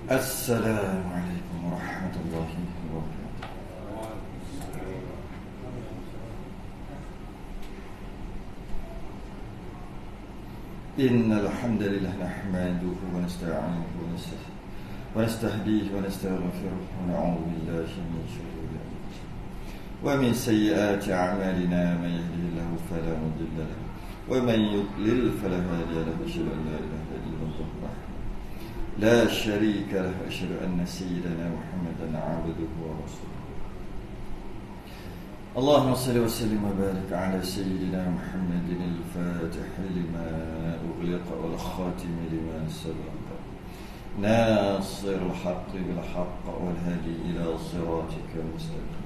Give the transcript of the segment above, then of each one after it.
Assalamualaikum warahmatullahi wabarakatuh. Innal hamdalillah nahmaduhu wa nasta'inuhu wa nastahdihi wa nastaghfiruh wa na'udzu billahi min shururi anfusina wa min sayyiati a'malina man yahdihillahu fala mudilla lahu wa man yudlil fala hadiya lahu asyhadu an la ilaha illallah لا شريك له أشهد أن سيدنا محمدا عبده ورسوله اللهم صل وسلم وبارك على سيدنا محمد الفاتح لما أغلق والخاتم لما سبق ناصر الحق بالحق والهادي إلى صراطك المستقيم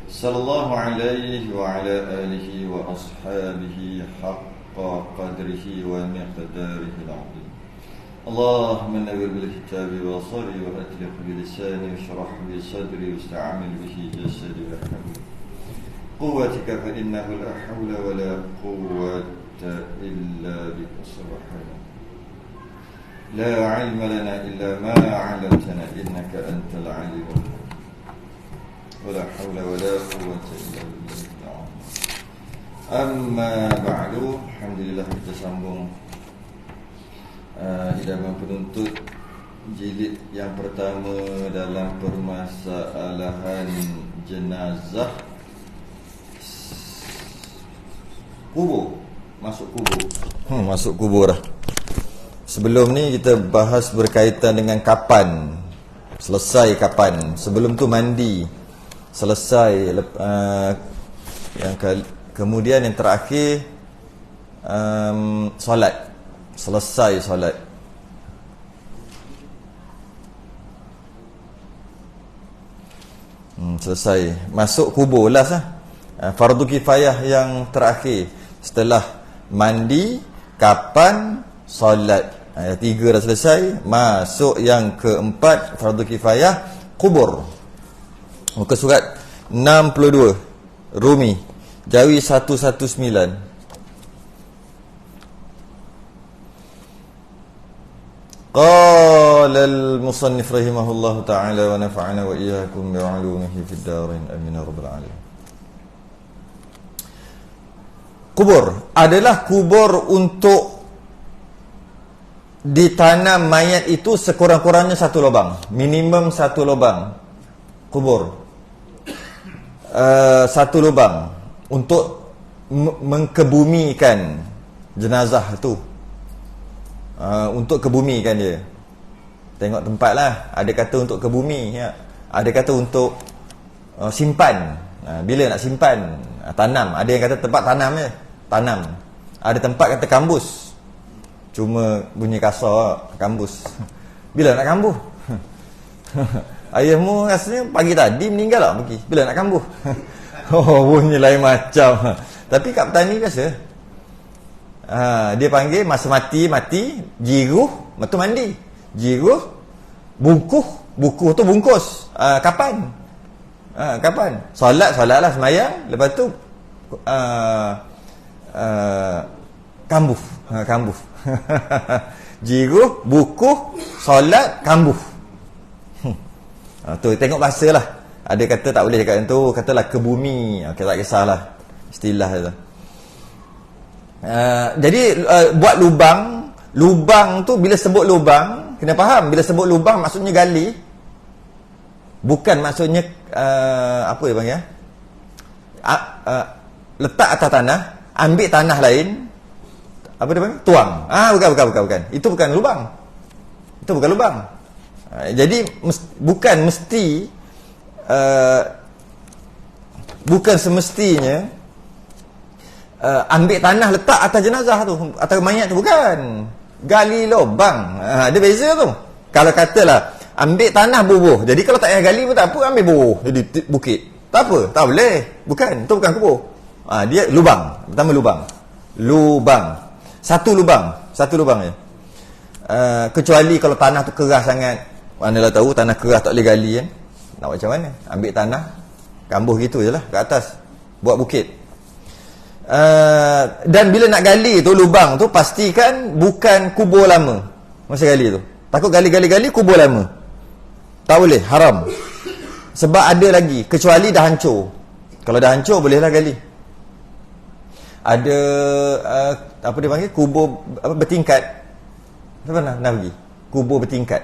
صلى الله عليه وعلى آله وأصحابه حق قدره ومقداره العظيم اللهم نور بالكتاب بصري وأطلق بلساني واشرح بي صدري واستعمل به جسدي وحول قوتك فإنه لا حول ولا قوة إلا بك سبحانك لا علم لنا إلا ما علمتنا إنك أنت العليم الحكيم ولا حول ولا قوة إلا بالله العظيم أما بعد الحمد لله kita sambung hidangan penuntut jilid yang pertama dalam permasalahan jenazah kubur. Masuk kubur dah. Sebelum ni kita bahas berkaitan dengan kapan. Selesai kapan. Sebelum tu mandi. Selesai kemudian yang terakhir solat. Selesai solat. Selesai. Masuk kubur last lah. Fardu kifayah yang terakhir. Setelah mandi, kapan, solat. Yang tiga dah selesai. Masuk yang keempat, fardu kifayah, kubur. Muka surat 62 Rumi Jawi 119. قال المصنف رحمه الله تعالى ونفعنا وإياكم بعلومه في الدارين آمين يا رب العالمين. Kubur adalah kubur untuk ditanam mayat itu sekurang-kurangnya satu lubang, minimum satu lubang kubur, satu lubang untuk mengkebumikan jenazah itu. Untuk kebumikan dia. Tengok tempat lah. Ada kata untuk kebumi ya. Ada kata untuk simpan. Bila nak simpan, tanam. Ada yang kata tempat tanam je. Tanam. Ada tempat kata kambus. Cuma bunyi kasar kambus. Bila nak kambuh? Ayahmu rasanya pagi tadi meninggal tak pergi. Bila nak kambuh? Oh, bunyi lain macam. Tapi kat petani biasa. Dia panggil masa mati, jiruh, lepas tu mandi. Jiruh, bukuh tu bungkus. Kapan? Kapan? Solat lah semayang. Lepas tu kambuh. Kambuh. Jiruh, bukuh, solat, kambuh. Tu tengok bahasa lah. Ada kata tak boleh cakap tu, katalah ke bumi. Okay, tak kisahlah. Istilah tu. Jadi buat lubang tu bila sebut lubang kena faham, bila sebut lubang maksudnya gali, bukan maksudnya apa dia panggil letak atas tanah, ambil tanah lain, apa dia panggil, tuang. Bukan itu bukan lubang, itu bukan lubang. Jadi bukan mesti bukan semestinya ambil tanah letak atas jenazah tu, atas mayat tu, bukan. Gali lubang. Ada beza tu. Kalau katalah ambil tanah bubuh. Jadi kalau tak payah gali pun tak apa, ambil bubuh jadi bukit. Tak apa, tak boleh. Bukan, itu bukan kubur. Dia lubang. Pertama lubang. Satu lubang je. Kecuali kalau tanah tu keras sangat. Manalah tahu tanah keras tak boleh gali kan. Nak macam mana? Ambil tanah, kambuh gitu je lah kat atas. Buat bukit. Dan bila nak gali tu lubang tu pastikan bukan kubur lama masa gali tu. Takut gali kubur lama. Tak boleh, haram. Sebab ada lagi, kecuali dah hancur. Kalau dah hancur bolehlah gali. Ada apa dia panggil, kubur bertingkat. Apa nak pergi? Kubur bertingkat.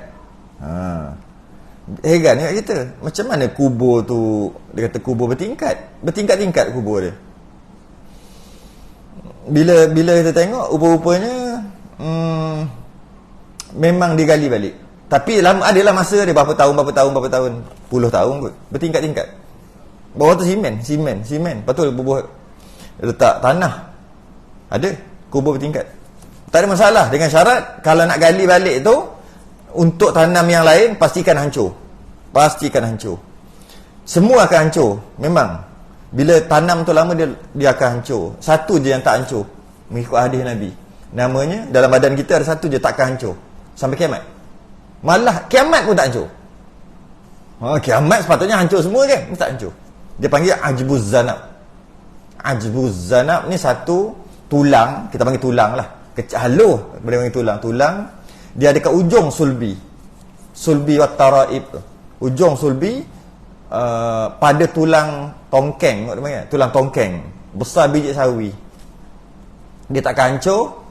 Heran kat kita. Macam mana kubur tu, dia kata kubur bertingkat. Bertingkat-tingkat kubur dia. Bila kita tengok rupa-rupanya memang digali balik. Tapi lama, adalah masa dia berapa tahun, puluh tahun kot. Bertingkat-tingkat. Bawah tu simen. Lepas tu bubuh letak tanah. Ada kubur bertingkat. Tak ada masalah, dengan syarat kalau nak gali balik tu untuk tanam yang lain pastikan hancur. Semua akan hancur. Memang bila tanam tu lama dia akan hancur. Satu je yang tak hancur mengikut hadis Nabi. Namanya dalam badan kita ada satu je tak akan hancur sampai kiamat. Malah kiamat pun tak hancur. Kiamat sepatutnya hancur semua kan? Tak hancur. Dia panggil ajbuz zanab. Ajbuz zanab ni satu tulang, kita panggil tulang lah. Haluh boleh panggil tulang. Tulang dia ada kat ujung sulbi. Sulbi wat taraib. Ujung sulbi pada tulang tongkeng, tulang tongkeng besar biji sawi. Dia takkan hancur.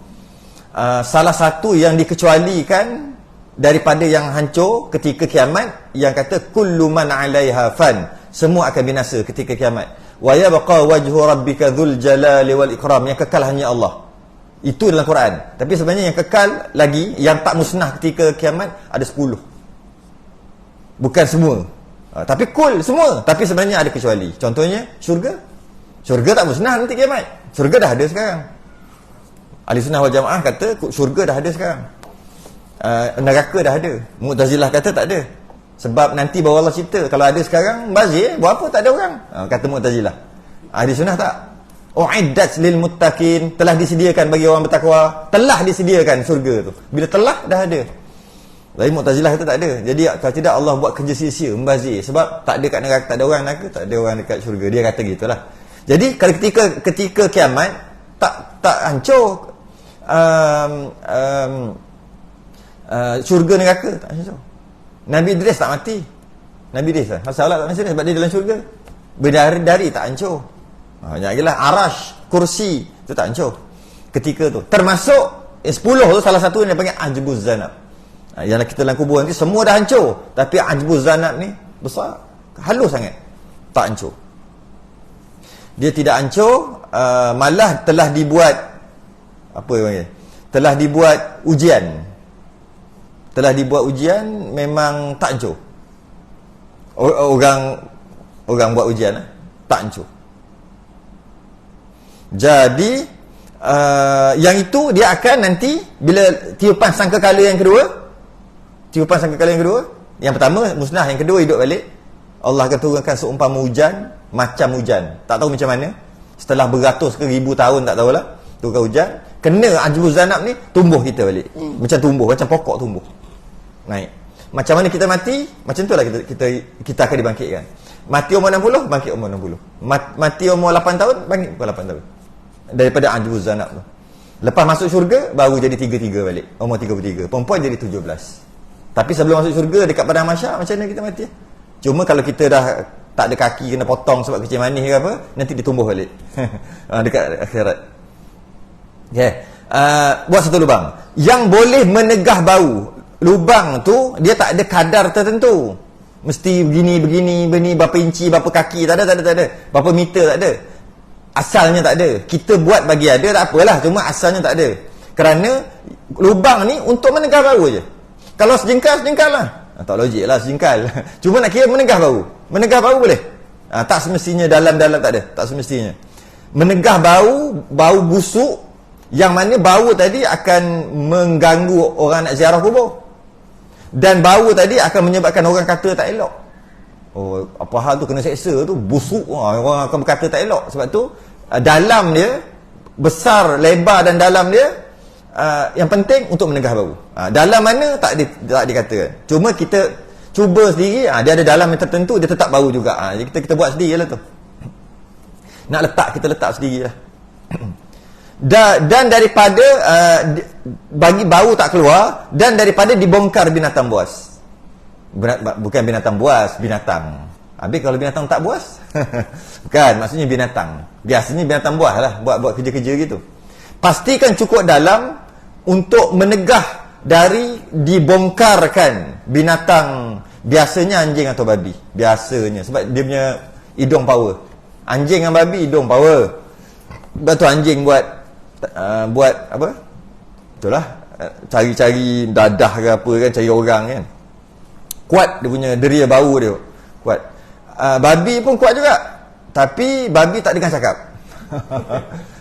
Salah satu yang dikecualikan daripada yang hancur ketika kiamat, yang kata kullu man 'alaiha fan, semua akan binasa ketika kiamat. Wa yabqa wajhu rabbika dzul jalali wal ikram, yang kekal hanya Allah. Itu dalam Quran. Tapi sebenarnya yang kekal lagi, yang tak musnah ketika kiamat ada 10. Bukan semua. Tapi kul semua. Tapi sebenarnya ada kecuali. Contohnya syurga. Syurga tak musnah nanti kiamat. Syurga dah ada sekarang. Ahli Sunnah wal Jamaah kata syurga dah ada sekarang. Neraka dah ada. Mu'tazilah kata tak ada. Sebab nanti baru Allah cipta. Kalau ada sekarang bazir, buat apa tak ada orang? Kata Mu'tazilah. Ahli Sunnah tak. Uiddat lil muttaqin, telah disediakan bagi orang bertakwa. Telah disediakan syurga tu. Bila telah dah ada. Tapi Mu'tazilah kata tak ada. Jadi kalau tidak Allah buat kerja sia-sia, membazir. Sebab tak ada kat neraka, tak ada orang neraka, tak ada orang dekat syurga. Dia kata gitulah. Jadi kalau ketika kiamat tak hancur syurga neraka, tak hancur. Nabi Idris tak mati. Nabi Idris masalah tak mati sebab dia dalam syurga. Bidari tak hancur. Lagi lah arash, kursi tu tak hancur ketika tu. Termasuk 10 tu salah satu yang dia panggil ajbuz zanab. Yang kita dalam kubur nanti semua dah hancur, tapi ajbuz zanab ni besar, halus sangat, tak hancur. Dia tidak hancur, malah telah dibuat apa dia panggil, telah dibuat ujian, memang tak hancur. Orang buat ujian tak hancur. Jadi yang itu dia akan nanti bila tiupan sangkakala yang kedua, yang pertama musnah, yang kedua hidup balik. Allah akan turunkan seumpama hujan, macam hujan, tak tahu macam mana, setelah beratus ke ribu tahun tak tahulah, turunkan hujan, kena ajbuz zanab ni, tumbuh kita balik. Macam pokok tumbuh naik. Macam mana kita mati, macam itulah kita akan dibangkitkan. Mati umur 60, bangkit umur 60. Mati umur 8 tahun, bangkit umur 8 tahun. Daripada ajbuz zanab tu. Lepas masuk syurga baru jadi 33 balik. Umur 33. Perempuan jadi 17. Tapi sebelum masuk syurga dekat padang mahsyar, macam mana kita mati? Cuma kalau kita dah tak ada kaki, kena potong sebab kecil manis ke apa, nanti dia tumbuh balik. Dekat akhirat. Okay. Buat satu lubang yang boleh menegah bau. Lubang tu dia tak ada kadar tertentu. Mesti begini, berapa inci, berapa kaki, tak ada. Berapa meter, tak ada. Asalnya tak ada. Kita buat bagi ada, tak apalah. Cuma asalnya tak ada. Kerana lubang ni untuk menegah bau je. Kalau sejengkal lah. Tak logik lah sejengkal. Cuma nak kira menegah bau. Menegah bau boleh? Tak semestinya dalam-dalam, tak ada. Tak semestinya. Menegah bau busuk, yang mana bau tadi akan mengganggu orang nak ziarah kubur. Dan bau tadi akan menyebabkan orang kata tak elok. Oh, apa hal tu, kena seksa tu, busuk, orang akan berkata tak elok. Sebab tu dalam dia besar, lebar dan dalam dia yang penting untuk menegah bau. Dalam mana tak dikatakan. Cuma kita cuba sendiri, dia ada dalam yang tertentu, dia tetap bau juga. Jadi kita buat sendirilah tu. Nak letak, kita letak sendirilah. Dan daripada bagi bau tak keluar, dan daripada dibongkar binatang buas. Bukan binatang buas, binatang. Habis kalau binatang tak buas? Bukan, maksudnya binatang. Biasanya binatang buas lah, buat kerja-kerja gitu. Pastikan cukup dalam untuk menegah dari dibongkarkan binatang, biasanya anjing atau babi. Biasanya, sebab dia punya hidung power. Anjing dengan babi hidung power. Sebab tu anjing buat apa? Itulah, cari-cari dadah ke apa kan, cari orang kan. Kuat dia punya deria bau dia. Kuat. Babi pun kuat juga. Tapi babi tak dengar cakap.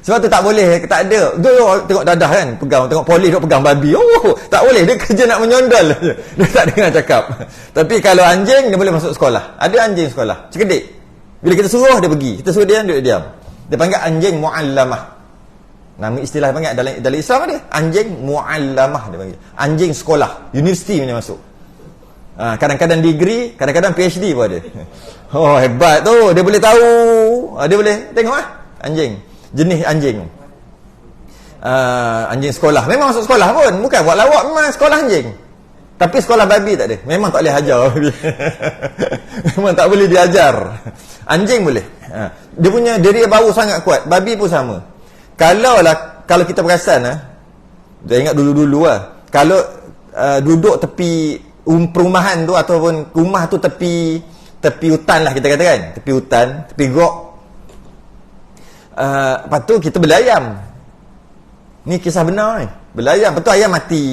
Sebab tu tak boleh, tak ada. Dia tengok dadah kan, pegang, tengok polis duk pegang babi. Oh, tak boleh, dia kerja nak menyondol. Dia tak dengar cakap. Tapi kalau anjing, dia boleh masuk sekolah. Ada anjing sekolah, cerdik. Bila kita suruh dia pergi, kita suruh dia diam. Dia panggil anjing muallamah. Nama istilah dia panggil dalam Islam ada. Anjing muallamah dia panggil. Anjing sekolah, universiti punya masuk. Kadang-kadang degree, kadang-kadang PhD pun ada. Oh, hebat tu, dia boleh tahu. Dia boleh tengok anjing, jenis anjing. Anjing sekolah, memang masuk sekolah pun, bukan buat lawak, memang sekolah anjing. Tapi sekolah babi tak ada, memang tak boleh ajar. Memang tak boleh diajar. Anjing boleh. Dia punya diri bau sangat kuat. Babi pun sama. Kalau kita perasan, dah ingat dulu-dulu kalau duduk tepi perumahan tu, ataupun rumah tu tepi hutan lah kita kata kan, tepi hutan, tepi gok. Lepas tu kita belayam. Ni kisah benar ni. Belayam, lepas tu ayam mati.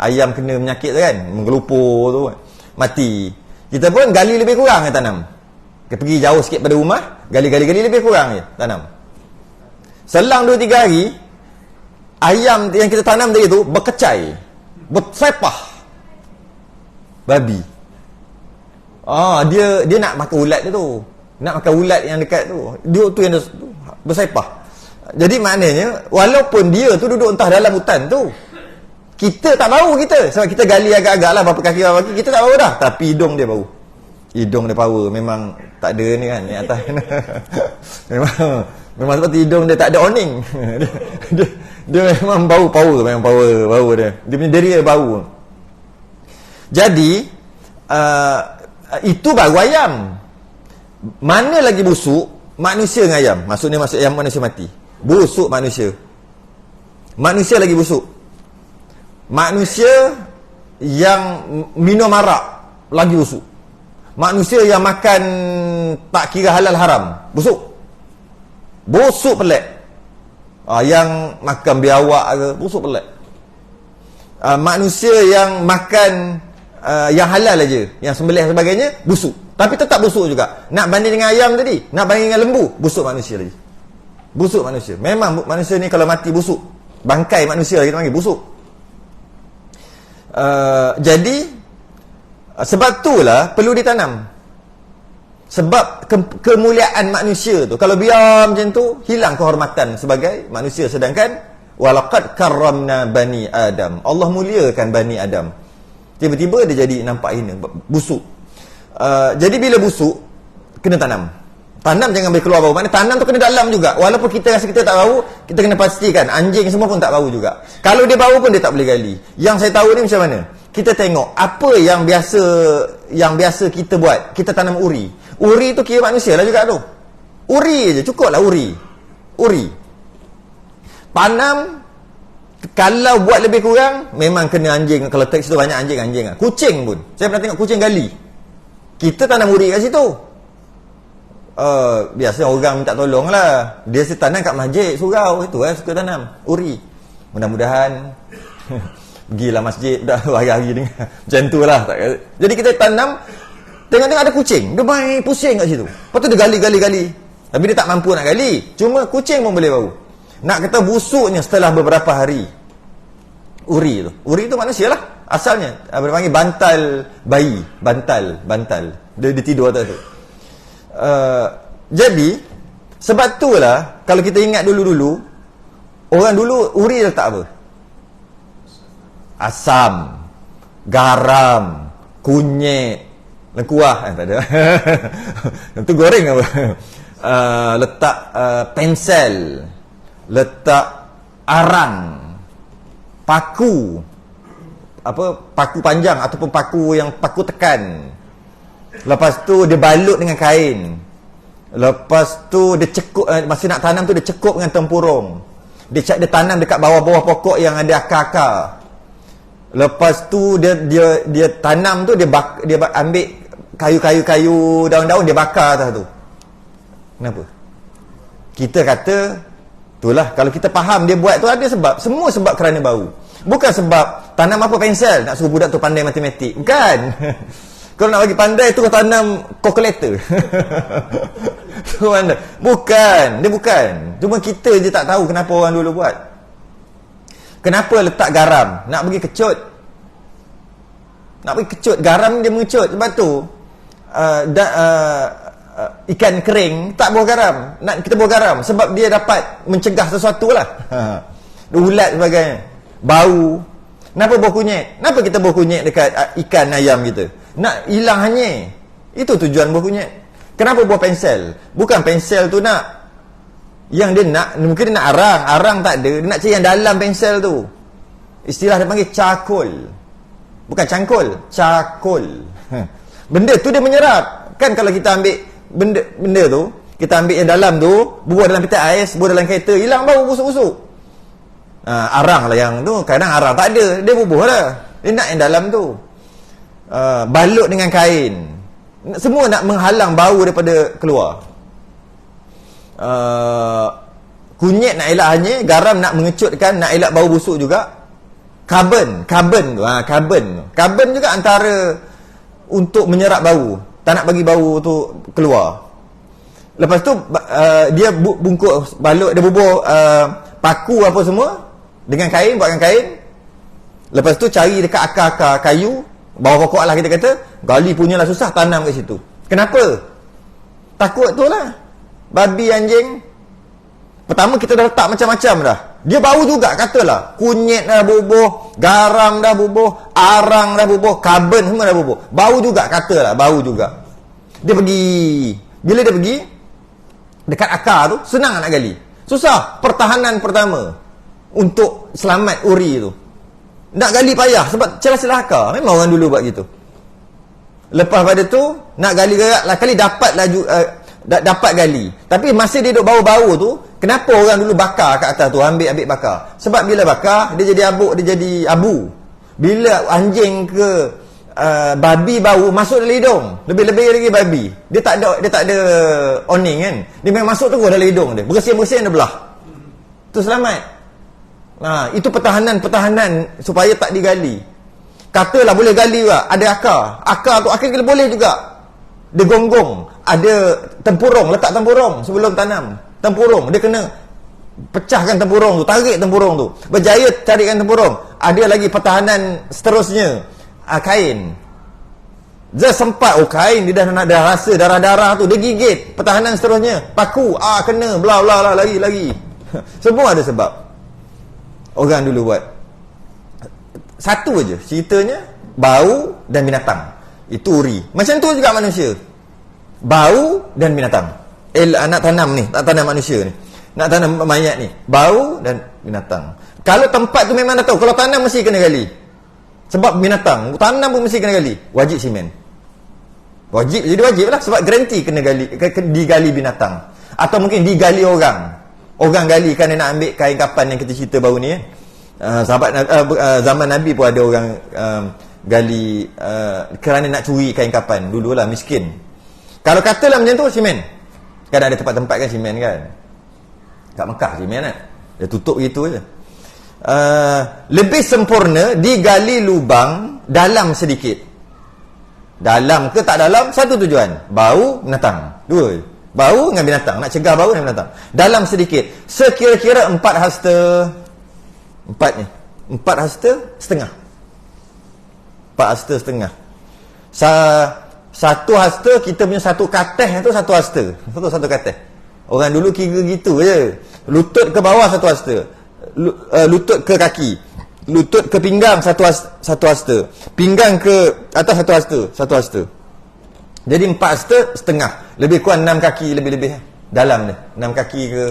Ayam kena penyakit tu kan, menggelupur tu kan, mati. Kita pun gali lebih kurang je tanam. Kita pergi jauh sikit pada rumah, gali lebih kurang je tanam. Selang 2-3 hari, ayam yang kita tanam tadi tu berkecai, bersepah. Babi. Dia nak makan ulat dia tu. Nak makan ulat yang dekat tu. Dia tu yang bersepah. Jadi maknanya, walaupun dia tu duduk entah dalam hutan tu, kita tak bau kita. Sebab kita gali agak-agak lah, berapa kaki, kita tak bau dah. Tapi hidung dia bau. Hidung dia power. Memang tak ada ni kan, ni atas. memang seperti hidung dia tak ada awning. dia memang bau power. Memang bau dia. Dia punya diri dia bau. Jadi, itu baru ayam. Mana lagi busuk? Manusia dengan ayam. Maksudnya ayam manusia mati. Busuk manusia. Manusia lagi busuk. Manusia yang minum arak lagi busuk. Manusia yang makan tak kira halal haram, busuk. Busuk pelik. Yang makan biawak ke, busuk pelik. Manusia yang makan yang halal aja, yang sembelih sebagainya, busuk. Tapi tetap busuk juga. Nak banding dengan ayam tadi, nak banding dengan lembu, busuk manusia lagi. Busuk manusia. Memang manusia ni kalau mati busuk. Bangkai manusia kita panggil busuk. Jadi sebab itulah perlu ditanam. Sebab kemuliaan manusia tu, kalau biar macam tu, hilang kehormatan sebagai manusia. Sedangkan walaqad karramna bani Adam, Allah muliakan bani Adam. Tiba-tiba dia jadi nampak hina, busuk. Jadi bila busuk, kena tanam. Tanam jangan boleh keluar bau. Maknanya tanam tu kena dalam juga. Walaupun kita rasa kita tak bau, kita kena pastikan. Anjing semua pun tak bau juga. Kalau dia bau pun dia tak boleh gali. Yang saya tahu ni macam mana? Kita tengok apa yang biasa kita buat. Kita tanam uri. Uri tu kira manusia lah juga tu. Uri je, cukup lah uri. Tanam, kalau buat lebih kurang, memang kena anjing. Kalau teks tu banyak anjing. Kucing pun. Saya pernah tengok kucing gali. Kita tanam uri kat situ. Biasa orang minta tolong lah. Dia tanam kat masjid, surau. Itu suka tanam uri. Mudah-mudahan pergilah masjid dah hari-hari dengar. Macam tu lah. Jadi kita tanam, tengok-tengok ada kucing, dia main pusing kat situ. Lepas tu dia gali. Tapi dia tak mampu nak gali. Cuma kucing pun boleh bau. Nak kata busuknya setelah beberapa hari. Uri tu manusia lah asalnya. Dia panggil bantal bayi. Bantal. Dia tidur atas tu. Jadi sebab itulah kalau kita ingat dulu-dulu, orang dulu uri letak apa? Asam, garam, kunyit, lengkuah, tak ada. Itu goreng apa? Letak pensel, letak arang, paku, paku panjang ataupun paku tekan. Lepas tu dia balut dengan kain. Lepas tu dia cekup, masa nak tanam tu dia cekup dengan tempurung. Dia tanam dekat bawah-bawah pokok yang ada akar-akar. Lepas tu dia tanam tu, dia ambil kayu-kayu, daun-daun, dia bakar atas tu. Kenapa? Kita kata itulah, kalau kita faham dia buat tu ada sebab. Semua sebab kerana bau. Bukan sebab tanam apa pensel nak suruh budak tu pandai matematik. Bukan. Kalau nak bagi pandai tu tanam calculator. Bukan, dia bukan. Cuma kita je tak tahu kenapa orang dulu buat. Kenapa letak garam? Nak bagi kecut. Nak bagi kecut, garam dia mengecut. Sebab tu ikan kering tak buah garam. Nak kita buah garam sebab dia dapat mencegah sesuatu lah. Ulat sebagainya. Bau. Kenapa buah kunyit? Kenapa kita buah kunyit dekat ikan ayam kita? Nak hilang hanyir. Itu tujuan buah kunyit. Kenapa buah pensel? Bukan pensel tu nak, yang dia nak, mungkin dia nak arang. Arang tak ada, dia nak cari yang dalam pensel tu. Istilah dia panggil charcoal. Bukan cangkul, charcoal. Benda tu dia menyerap. Kan kalau kita ambil benda tu, kita ambil yang dalam tu, bubuh dalam pita ais, bubuh dalam kereta, hilang bau busuk-busuk. Arang lah yang tu. Kadang arang tak ada, dia bubuh lah. Dia nak yang dalam tu. Balut dengan kain. Semua nak menghalang bau daripada keluar. Kunyit nak elak hanyir, garam nak mengecutkan, nak elak bau busuk juga. Karbon tu, karbon juga antara untuk menyerap bau, tak nak bagi bau tu keluar. Lepas tu dia bungkus balut, dia bubuh paku apa semua dengan kain, buatkan kain. Lepas tu cari dekat akar-akar kayu, bawah pokok lah kita kata, gali punyalah susah, tanam kat situ. Kenapa? Takut tu lah. Babi, anjing. Pertama kita dah letak macam-macam dah. Dia bau juga, katalah kunyit dah bubuh, garam dah bubuh, arang dah bubuh, karbon semua dah bubuh. Bau juga, katalah bau juga. Dia pergi. Bila dia pergi dekat akar tu, senang nak gali. Susah. Pertahanan pertama untuk selamat uri tu. Nak gali payah sebab celah-celah akar. Memang orang dulu buat gitu. Lepas pada tu nak gali gerak lah kali dapat laju dapat gali. Tapi masa dia duduk bau-bau tu, kenapa orang dulu bakar kat atas tu, ambil bakar? Sebab bila bakar dia jadi abuk, dia jadi abu. Bila anjing ke babi bau masuk dalam hidung, lebih-lebih lagi babi. Dia tak ada oning kan. Dia memang masuk terus dalam hidung dia. Bersin-bersin dia belah. Tu selamat. Itu pertahanan supaya tak digali. Katalah boleh gali juga, ada akar. Akar tu akar boleh juga. Dia gonggong, ada tempurung, letak tempurung sebelum tanam. Tempurung, dia kena pecahkan tempurung tu, tarik tempurung tu. Berjaya carikan tempurung. Ada lagi pertahanan seterusnya. Kain. Dia sempat, kain dia dah rasa darah-darah tu, dia gigit. Pertahanan seterusnya, paku, kena, bla bla bla, lagi. Semua ada sebab. Orang dulu buat. Satu aja ceritanya, bau dan binatang. Itu uri. Macam tu juga manusia. Bau dan binatang. Nak tanam ni, tak tanam manusia ni. Nak tanam mayat ni, bau dan binatang. Kalau tempat tu memang dah tahu, kalau tanam mesti kena gali. Sebab binatang, tanam pun mesti kena gali. Wajib simen. Wajib, jadi wajib lah. Sebab garanti kena gali, digali binatang. Atau mungkin digali orang. Orang gali kan dia nak ambil kain kapan yang kita cerita baru ni kan. Zaman Nabi pun ada orang gali kerana nak curi kain kapan. Dululah miskin. Kalau katalah macam tu, simen. Kan ada tempat-tempat kan simen kan. Kat Mekah simen kan. Dia tutup gitu je. Lebih sempurna digali lubang dalam sedikit. Dalam ke tak dalam, satu tujuan. Bau, binatang. Dua. Bau dengan binatang. Nak cegah bau dengan binatang. Dalam sedikit. Sekira-kira 4 hasta. 4 ni. 4 hasta setengah. 4 hasta setengah. Satu hasta, kita punya satu kateh tu satu hasta. Satu kateh. Orang dulu kira gitu je. Lutut ke bawah satu hasta. Lutut ke kaki. Lutut ke pinggang satu hasta. Pinggang ke atas satu hasta. Jadi 4 hasta setengah. Lebih kurang 6 kaki lebih-lebih dalam dia. 6 kaki ke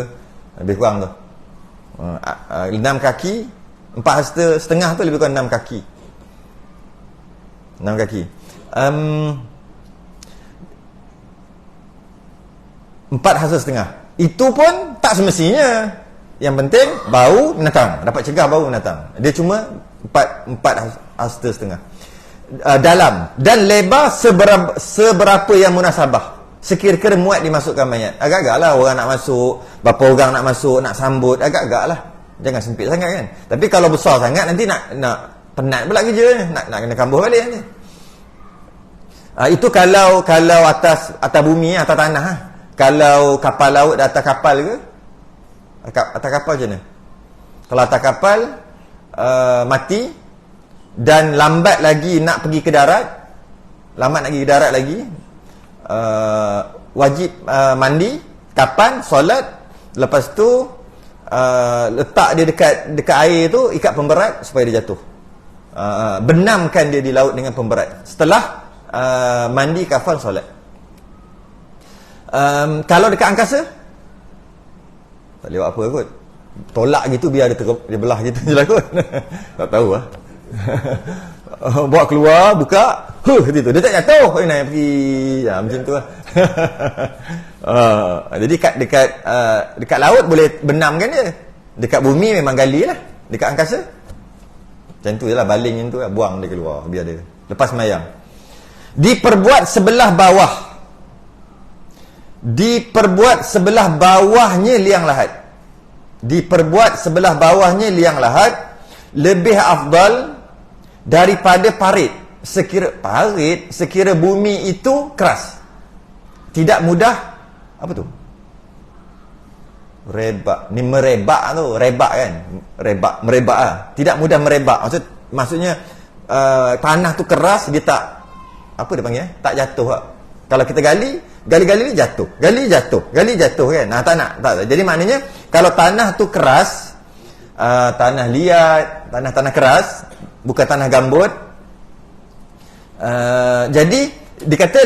lebih kurang tu. 6 kaki, 4 hasta setengah tu lebih kurang 6 kaki. 6 kaki. 4,5 itu pun tak semestinya. Yang penting bau binatang, dapat cegah bau binatang. Dia cuma 4,5 dalam dan lebar seberapa yang munasabah, sekira-kira muat dimasukkan mayat. Agak-agak lah orang nak masuk, berapa orang nak masuk, nak sambut, agak-agak lah, jangan sempit sangat kan. Tapi kalau besar sangat nanti nak penat pula kerja, nak kena kambuh balik nanti. Itu kalau atas bumi, atas tanah. Kalau kapal laut dah atas kapal ke, atas kapal macam mana? Kalau atas kapal mati dan lambat lagi nak pergi ke darat, lagi wajib mandi, kapan, solat, lepas tu letak dia dekat air tu, ikat pemberat supaya dia jatuh, benamkan dia di laut dengan pemberat setelah mandi, kafan, solat. Kalau dekat angkasa tak boleh buat apa kot, tolak gitu biar dia belah gitu je lah kot. Tak tahu lah. Bawa keluar, buka, gitu. Dia tak jatuh, nak pergi macam tu lah. Jadi dekat laut boleh benamkan dia, dekat bumi memang gali lah, dekat angkasa macam tu je lah, baling macam tu lah, buang dia keluar biar dia lepas mayang. Diperbuat sebelah bawahnya liang lahat. Lebih afdal daripada parit. Sekira bumi itu keras, tidak mudah apa tu? Merebak kan? Merebak lah. Tidak mudah merebak. Maksudnya tanah tu keras, dia tak, apa dia panggil? Tak jatuh lah. Kalau kita gali ni jatuh. Gali jatuh kan? Tak nak. Jadi maknanya kalau tanah tu keras, tanah liat, tanah keras, bukan tanah gambut, jadi dikata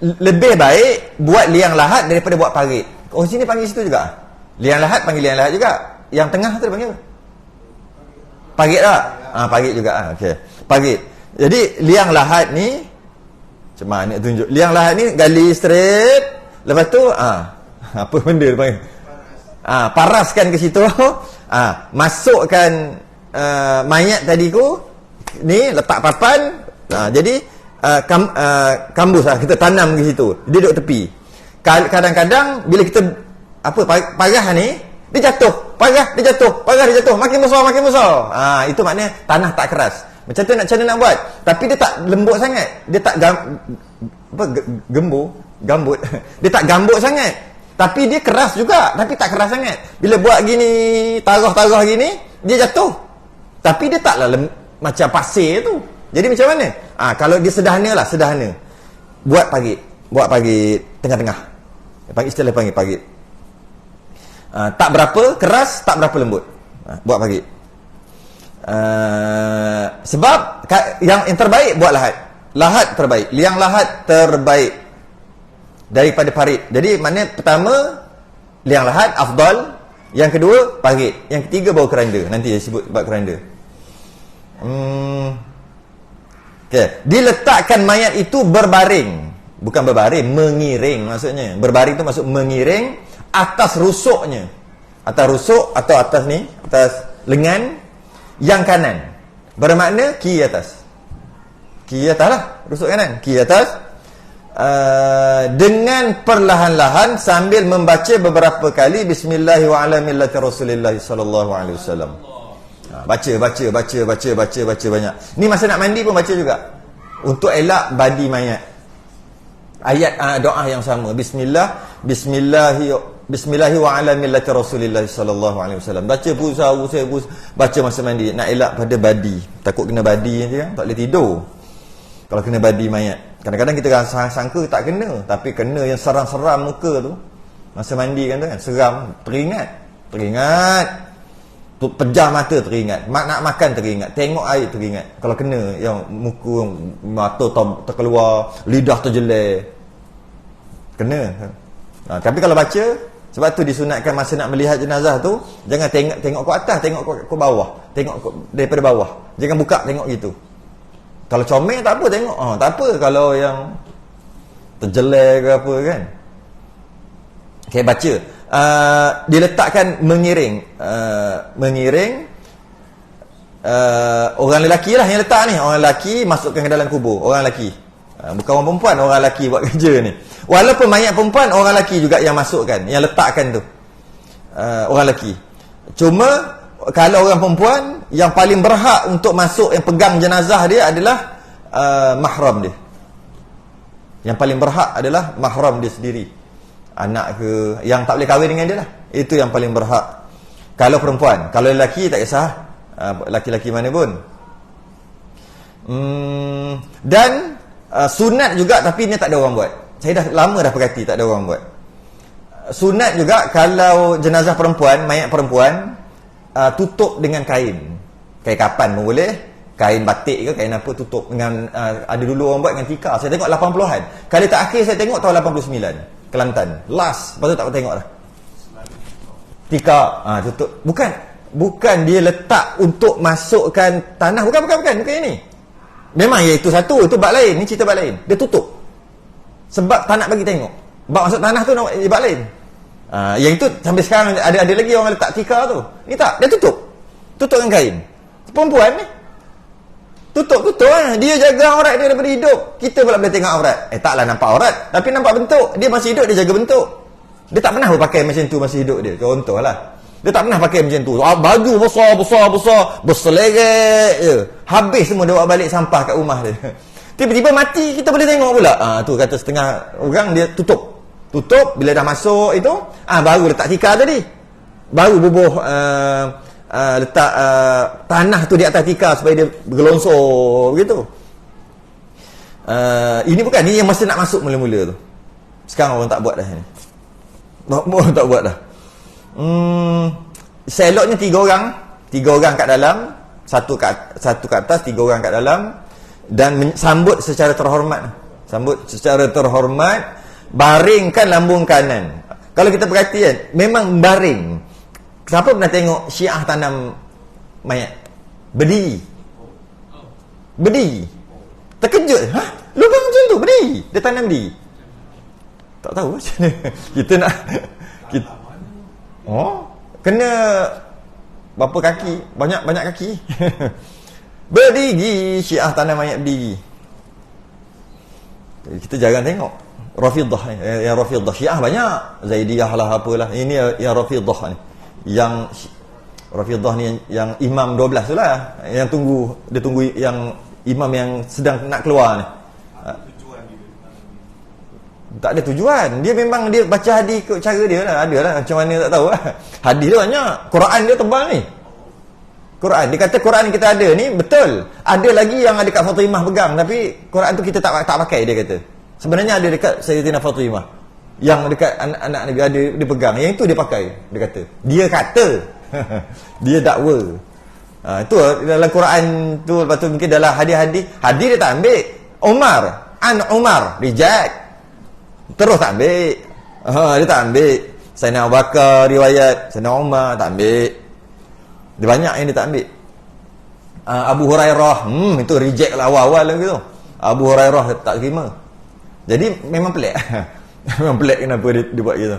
lebih baik buat liang lahat daripada buat parit. Oh, sini panggil situ juga. Liang lahat panggil liang lahat juga. Yang tengah tu dia panggil parit lah. Parit juga. Okey. Parit. Jadi liang lahat ni macam mana nak tunjuk? Liang lahat ni gali straight, lepas tu apa benda dia panggil? Paraskan ke situ. Masukkan mayat tadi ku ni, letak papan. Jadi kambus lah, kita tanam ke situ. Dia duduk tepi. Kadang-kadang bila kita parah ni, dia jatuh, makin besar. Itu maknanya tanah tak keras. Macam tu macam mana nak buat? Tapi dia tak lembut sangat. Dia tak gambut. Dia tak gambut sangat. Tapi dia keras juga, tapi tak keras sangat. Bila buat gini, tarah gini, dia jatuh. Tapi dia taklah macam pasir tu. Jadi macam mana? Kalau dia sederhana. Buat parit tengah-tengah. Istilah panggil parit. Tak berapa keras, tak berapa lembut. Buat parit. Sebab yang terbaik buat lahat. Lahat terbaik. Liang lahat terbaik daripada parit. Jadi maknanya pertama liang lahat afdal, yang kedua parit, yang ketiga bau keranda. Nanti saya sebut bab keranda. Diletakkan mayat itu berbaring, bukan berbaring, mengiring maksudnya. Berbaring tu maksud mengiring atas rusuknya. Atas rusuk atau atas ni, atas lengan yang kanan. Bermakna kiri atas. Kiri atas lah, rusuk kanan, kiri atas. Dengan perlahan-lahan sambil membaca beberapa kali Bismillahi wa ala millati Rasulillah sallallahu alaihi wasallam. Baca banyak. Ni masa nak mandi pun baca juga, untuk elak badi mayat. Ayat doa yang sama, Bismillahi wa ala millati Rasulillah sallallahu alaihi wasallam. Baca baca masa mandi, nak elak pada badi. Takut kena badi je kan, tak boleh tidur kalau kena badi mayat. Kadang-kadang kita sangka tak kena, tapi kena yang seram-seram muka tu masa mandi kan tu kan, seram, teringat tu, pejam mata teringat, nak makan teringat, tengok air teringat. Kalau kena yang muka, mata terkeluar, lidah terjeler, kena. Tapi kalau baca, sebab tu disunatkan masa nak melihat jenazah tu, jangan tengok ke atas, tengok ke bawah, tengok daripada bawah, jangan buka tengok gitu. Kalau comel tak apa tengok. Tak apa kalau yang terjelai ke apa kan. Okay, baca. Dia letakkan mengiring. Orang lelaki lah yang letak ni. Orang lelaki masukkan ke dalam kubur. Orang lelaki. Bukan orang perempuan, orang lelaki buat kerja ni. Walaupun mayat perempuan, orang lelaki juga yang masukkan, yang letakkan tu. Orang lelaki. Cuma kalau orang perempuan, yang paling berhak untuk masuk, yang pegang jenazah dia adalah mahram dia. Yang paling berhak adalah mahram dia sendiri. Anak ke, yang tak boleh kahwin dengan dia lah. Itu yang paling berhak. Kalau perempuan. Kalau lelaki tak kisah. Laki-laki mana pun. Dan sunat juga, tapi ni tak ada orang buat. Saya dah lama dah perhati tak ada orang buat. Sunat juga kalau jenazah perempuan, mayat perempuan, tutup dengan kain. Kain kapan pun boleh, kain batik ke, kain apa, tutup dengan ada dulu orang buat dengan tikar. Saya tengok 80-an. Kali terakhir saya tengok tahun 89, Kelantan. Last, lepas tu tak tengok dah. Tikar, tutup. Bukan dia letak untuk masukkan tanah. Bukan ini. Memang ya itu satu, itu bab lain. Ni cerita bab lain. Dia tutup. Sebab tak nak bagi tengok. Bab masuk tanah tu bab lain. Yang itu sampai sekarang ada lagi orang letak tikar tu. Ni tak, dia tutup. Tutup dengan kain. Perempuan ni tutup lah. Dia jaga aurat dia daripada hidup. Kita pula boleh tengok aurat. Taklah nampak aurat, tapi nampak bentuk. Dia masih hidup, dia jaga bentuk. Dia tak pernah berpakai macam tu masih hidup dia. Contohlah. Dia tak pernah pakai macam tu. Baju besar, berselerek je. Habis semua dia bawa balik sampah kat rumah dia. Tiba-tiba mati, kita boleh tengok pula. Tu kata setengah orang dia tutup. Bila dah masuk itu, baru letak tikar tadi. Baru bubuh letak tanah tu di atas tikar supaya dia bergelongsor begitu. Ini bukan, ni yang masa nak masuk mula-mula tu. Sekarang orang tak buat dah ni. Orang tak buat dah. Seloknya 3 orang. 3 orang kat dalam, satu kat atas, 3 orang kat dalam, dan sambut secara terhormat. Baringkan lambung kanan. Kalau kita perhatikan, memang baring. Siapa pernah tengok Syiah tanam mayat? Berdiri. Terkejut. Lubang macam tu, berdiri. Dia tanam berdiri. Tak tahu macam mana. Kita nak kena berapa kaki? Banyak kaki. Berdiri, Syiah tanam mayat berdiri. Kita jarang tengok. Rafidah ni, yang Rafidah Syiah banyak. Zaidiyah lah apalah. Ini yang Rafidah ni. Yang Rafidah ni yang imam 12 tu lah. Yang dia tunggu yang imam yang sedang nak keluar ni. Tak ada tujuan. Dia memang dia baca hadis ikut cara dia lah. Ada lah macam mana tak tahu lah. Hadis dia banyak. Quran dia tebal ni. Dia kata Quran kita ada ni betul. Ada lagi yang ada kat Fatimah pegang, tapi Quran tu kita tak pakai, dia kata. Sebenarnya ada dekat Sayyidatina Fatimah. Yang dekat anak-anak Nabi ada dia pegang. Yang itu dia pakai, dia kata. Dia kata. Dia dakwa. Itu dalam Quran tu. Lepas tu mungkin dalam hadis-hadis dia tak ambil. Umar reject. Terus tak ambil. Dia tak ambil. Sayyidina Abu Bakar riwayat, Sayyidina Umar tak ambil. Dia banyak yang dia tak ambil. Abu Hurairah itu reject lah awal-awal lah gitu. Abu Hurairah tak terima. Jadi memang pelik. Memang pelik kenapa dia buat gitu.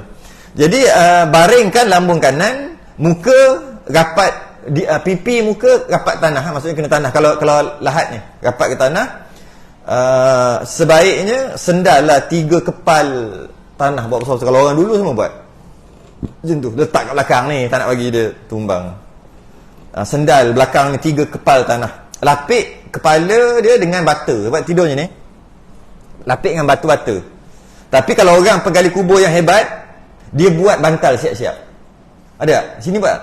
Jadi baringkan lambung kanan, muka rapat pipi muka rapat tanah. Maksudnya kena tanah. Kalau lahat ni rapat ke tanah. Sebaiknya sendal lah 3 kepal tanah buat besar. Kalau orang dulu semua buat macam tu, letak kat belakang ni, tak nak bagi dia tumbang. Sendal belakang ni 3 kepal tanah. Lapik kepala dia dengan bata. Sebab tidurnya ni lapik dengan batu-bata. Tapi kalau orang penggali kubur yang hebat, dia buat bantal siap-siap. Ada tak? Sini buat.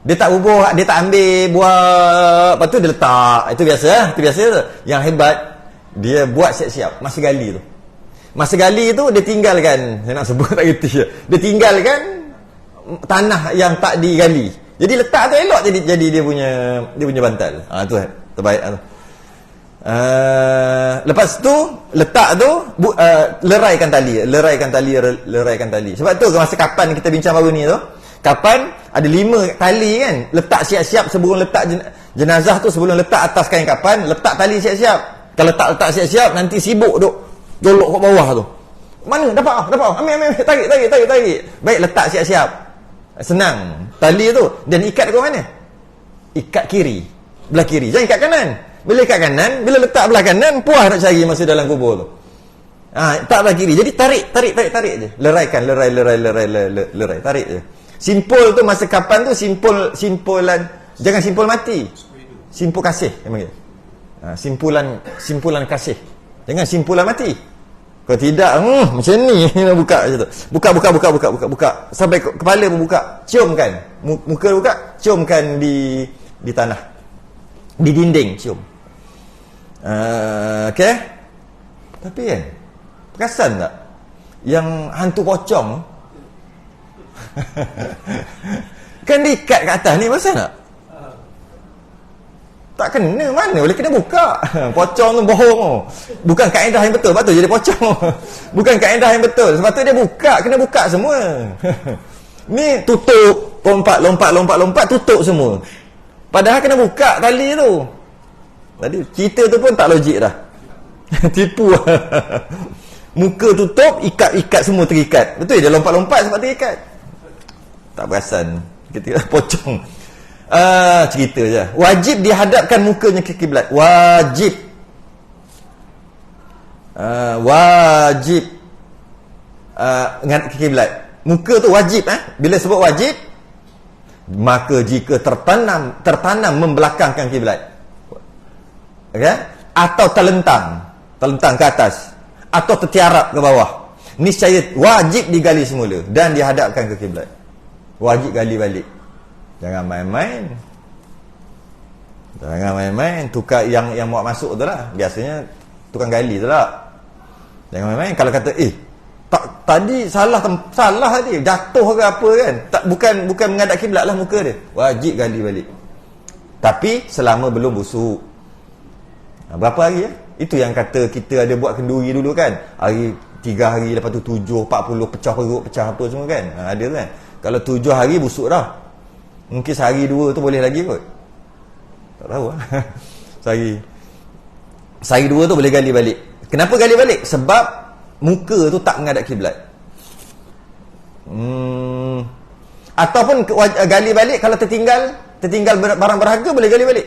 Dia tak bubuh, dia tak ambil buah, lepas tu dia letak. Itu biasa. Yang hebat, dia buat siap-siap masa gali tu. Masa gali tu dia tinggalkan, saya nak sebut tak reti. Dia tinggalkan tanah yang tak digali. Jadi letak tu elok jadi dia punya bantal. Tu terbaik tu. Lepas tu letak tu leraikan tali. Sebab tu masa kapan kita bincang baru ni tu, Kapan ada 5 tali kan, letak siap-siap sebelum letak jenazah tu, sebelum letak atas kain kapan, letak tali siap-siap. Kalau letak siap-siap, nanti sibuk duk jolok kat bawah tu. Mana? Dapat. Ambil. Tarik. Baik, letak siap-siap. Senang. Tali tu. Dan ikat ke mana? Ikat kiri. Belah kiri. Jangan ikat kanan. Bila ikat kanan, bila letak belah kanan, puas nak cari masa dalam kubur tu. Tak belah kiri. Jadi tarik je. Leraikan. Lerai. Tarik je. Simpul tu masa kapan tu simpulan. Jangan simpul mati. Simpul kasih dia panggil. Simpulan kasih. Jangan simpulan mati. Kalau tidak, macam ni buka macam tu. Buka. Sampai kepala pun buka. Ciumkan. Muka buka, ciumkan di tanah. Di dinding, cium. Okey. Tapi kan, perasan tak? Yang hantu pocong kan diikat kat atas ni, perasan tak? Tak kena, mana boleh kena buka. Pocong tu bohong. Bukan kaedah yang betul, patut jadi pocong. Bukan kaedah yang betul. Sebab tu dia buka, kena buka semua. Ni tutup, lompat, tutup semua. Padahal kena buka tali tu. Tadi cerita tu pun tak logik dah. Tipu. Muka tutup, ikat semua terikat. Betul dia lompat-lompat sebab terikat. Tak perasan. Kita pocong. Cerita je. Wajib dihadapkan mukanya ke kiblat. Wajib. Ke kiblat. Muka tu wajib. Bila sebut wajib, maka jika tertanam membelakangkan kiblat, okay? Atau terlentang ke atas, atau tertiarap ke bawah, niscaya wajib digali semula dan dihadapkan ke kiblat. Wajib gali balik. Jangan main-main. Tukar yang muat masuk tu lah. Biasanya tukang gali tu lah. Jangan main-main. Kalau kata tadi salah tadi, jatuh ke apa kan, bukan menghadap kiblat lah muka dia. Wajib gali balik. Tapi selama belum busuk. Berapa hari ya? Itu yang kata kita ada buat kenduri dulu kan. 3 hari, lepas tu 7, 40, pecah perut, pecah apa semua kan. Ada kan. Kalau 7 hari busuk dah. Mungkin sehari 2 tu boleh lagi kot. Tak tahu lah. Sehari 2 tu boleh gali balik. Kenapa gali balik? Sebab muka tu tak menghadap kiblat. Ataupun gali balik kalau tertinggal barang berharga, boleh gali balik.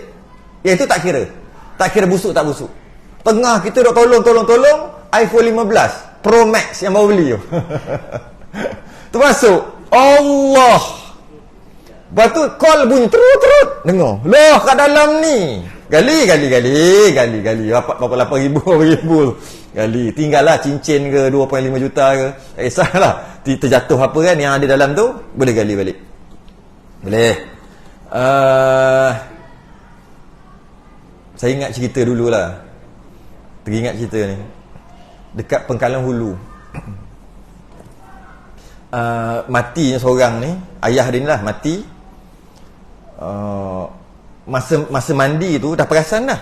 Itu tak kira busuk tak busuk. Tengah kita duk tolong iPhone 15 Pro Max yang baru beli tu. Termasuk Allah. Lepas tu call bunyi terut. Dengar. Loh kat dalam ni. Gali. Berapa 8,000 gali. Tinggallah cincin ke 2.5 juta ke. Tak kisahlah. Terjatuh apa kan yang ada dalam tu, boleh gali balik. Boleh. Saya ingat cerita dululah. Teringat cerita ni. Dekat Pengkalan Hulu. Matinya seorang ni, ayah dia ni lah mati. Masa mandi tu dah perasan dah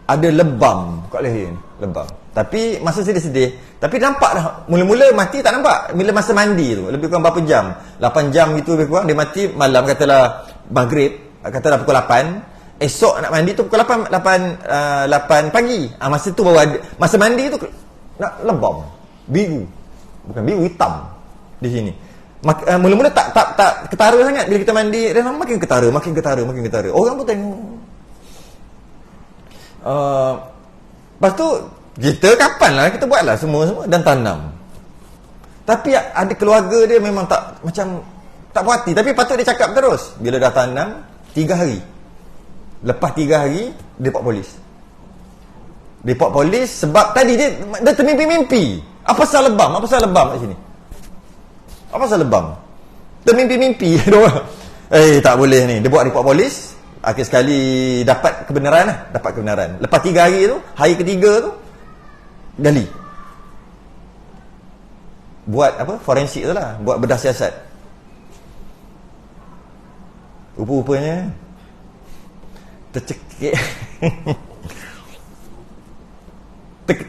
ada lebam kat leher ni, lebam. Tapi masa sedih-sedih, tapi nampak dah mula-mula mati tak nampak. Bila masa mandi tu lebih kurang berapa jam, 8 jam gitu lebih kurang. Dia mati malam, katalah maghrib, katalah pukul 8. Esok nak mandi tu pukul 8 pagi. Masa tu baru ada, masa mandi tu nak lebam biru, bukan biru, hitam di sini. Mula-mula tak ketara sangat. Bila kita mandi, dia makin ketara. Orang pun tengok. Lepas tu kita kapan lah kita buatlah semua dan tanam. Tapi ada keluarga dia memang tak puas hati. Tapi patut dia cakap terus. Bila dah tanam 3 hari, lepas 3 hari dia report polis sebab tadi dia termimpi-mimpi. Apa pasal lebam kat sini? Apa pasal lebam? Termimpi-mimpi. Tak boleh ni. Dia buat report polis. Akhir sekali dapat kebenaran. Lepas 3 hari tu, hari ketiga tu, gali. Buat apa? Forensik tu lah. Buat bedah siasat. Rupa-rupanya tercekik.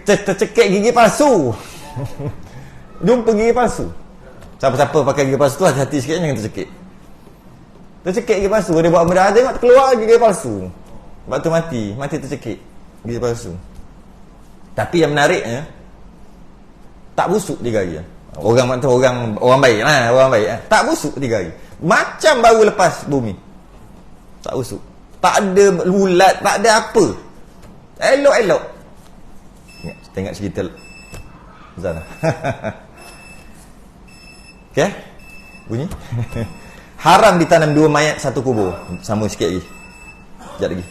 Tercekik gigi palsu. Jumpa gigi palsu. Siapa-siapa pakai gigi palsu tu hati-hati sikit, jangan tercekik. Tercekik gigi palsu. Dia buat benda, tengok keluar gigi palsu. Sebab tu mati tercekik gigi palsu. Tapi yang menariknya, tak busuk 3 hari. Orang baik lah, orang baik. Tak busuk 3 hari. Macam baru lepas bumi. Tak busuk. Tak ada ulat, tak ada apa. Elok-elok. Tengok cerita Zana. Okey? Bunyi. Haram ditanam 2 mayat satu kubur. Sama sikit lagi. Sekejap lagi.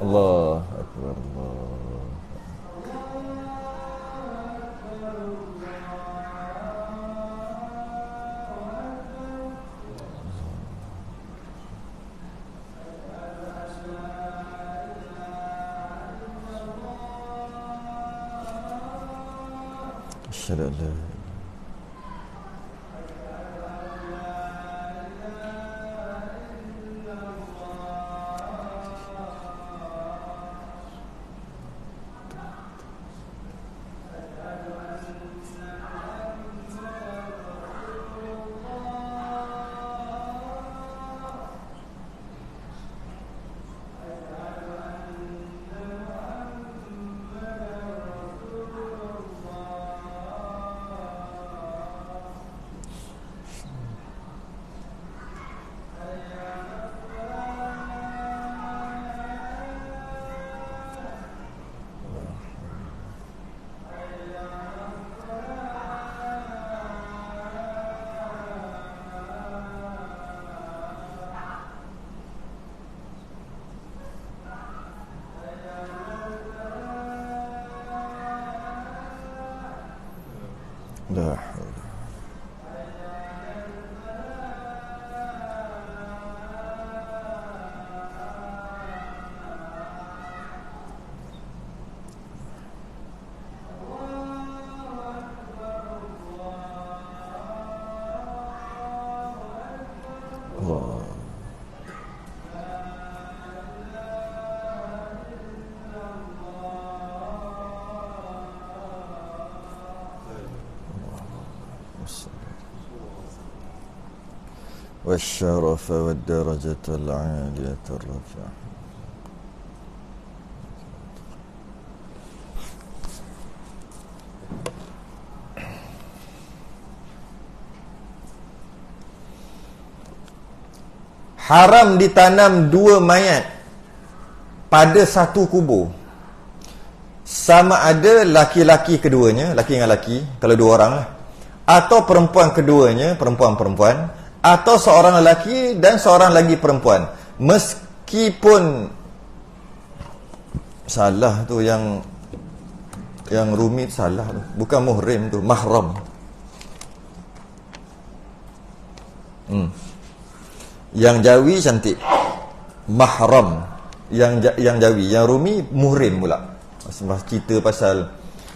Allah Akbar, Allah. Asyhadu an la لا حول. الله. والشرف والدرجة العالية الرفيعة. Haram ditanam 2 mayat pada satu kubur. Sama ada laki-laki keduanya, laki dengan laki, kalau 2 orang lah, atau perempuan keduanya, perempuan-perempuan, atau seorang lelaki dan seorang lagi perempuan. Meskipun salah tu yang rumit salah tu. Bukan muhrim tu, mahram. Yang jawi cantik, mahram. Yang jawi, yang rumi muhrim pula. Sebab cerita pasal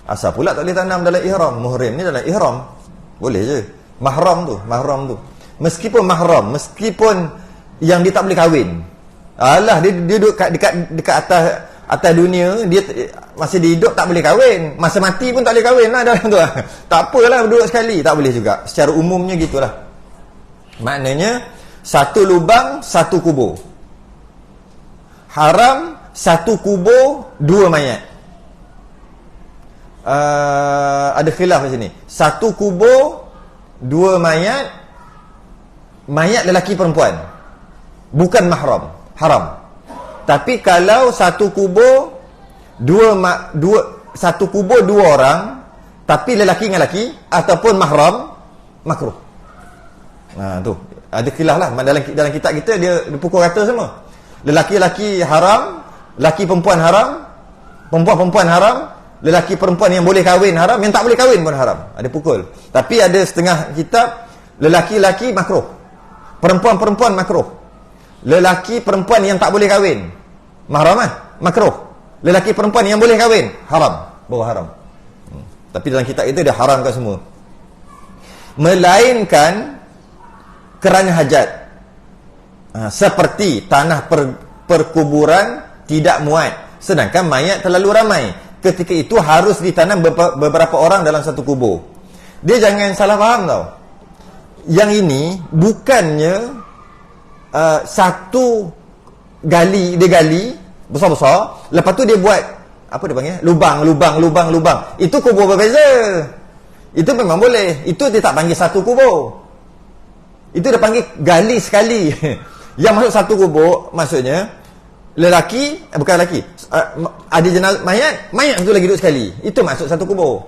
asal pula tak boleh tanam dalam ihram. Muhrim ni dalam ihram boleh je. Mahram tu. Meskipun mahram, meskipun yang dia tak boleh kahwin. Alah, dia duduk dekat atas dunia, dia masa dia hidup tak boleh kahwin, masa mati pun tak boleh kahwin lah dalam tu. Tak apalah duduk sekali, tak boleh juga. Secara umumnya gitulah. Maknanya satu lubang, satu kubur. Haram satu kubur, 2 mayat. Ada khilaf di sini. Satu kubur, 2 mayat. Mayat lelaki perempuan, bukan mahram, haram. Tapi kalau satu kubur satu kubur 2 orang, tapi lelaki dengan lelaki ataupun mahram, makruh. Tu ada khilaf lah. Dalam kitab kita dia pukul rata semua. Lelaki-lelaki haram, lelaki perempuan haram, perempuan-perempuan haram, Lelaki perempuan yang boleh kahwin haram, yang tak boleh kahwin pun haram. Ada pukul. Tapi ada setengah kitab lelaki-lelaki makruh. Perempuan-perempuan makruh. Lelaki perempuan yang tak boleh kahwin mahram makruh. Lelaki perempuan yang boleh kahwin haram, baru haram. Tapi dalam kitab itu dia haramkan semua. Melainkan kerana hajat. Seperti tanah perkuburan tidak muat, sedangkan mayat terlalu ramai. Ketika itu harus ditanam beberapa orang dalam satu kubur. Dia jangan salah faham tau. Yang ini bukannya satu gali, dia gali besar-besar, lepas tu dia buat apa dia panggil? Lubang. Itu kubur berbeza. Itu memang boleh. Itu dia tak panggil satu kubur. Itu dia panggil gali sekali. Yang masuk satu kubur maksudnya lelaki, bukan lelaki, ada jenazah mayat tu lagi duduk sekali. Itu maksud satu kubur.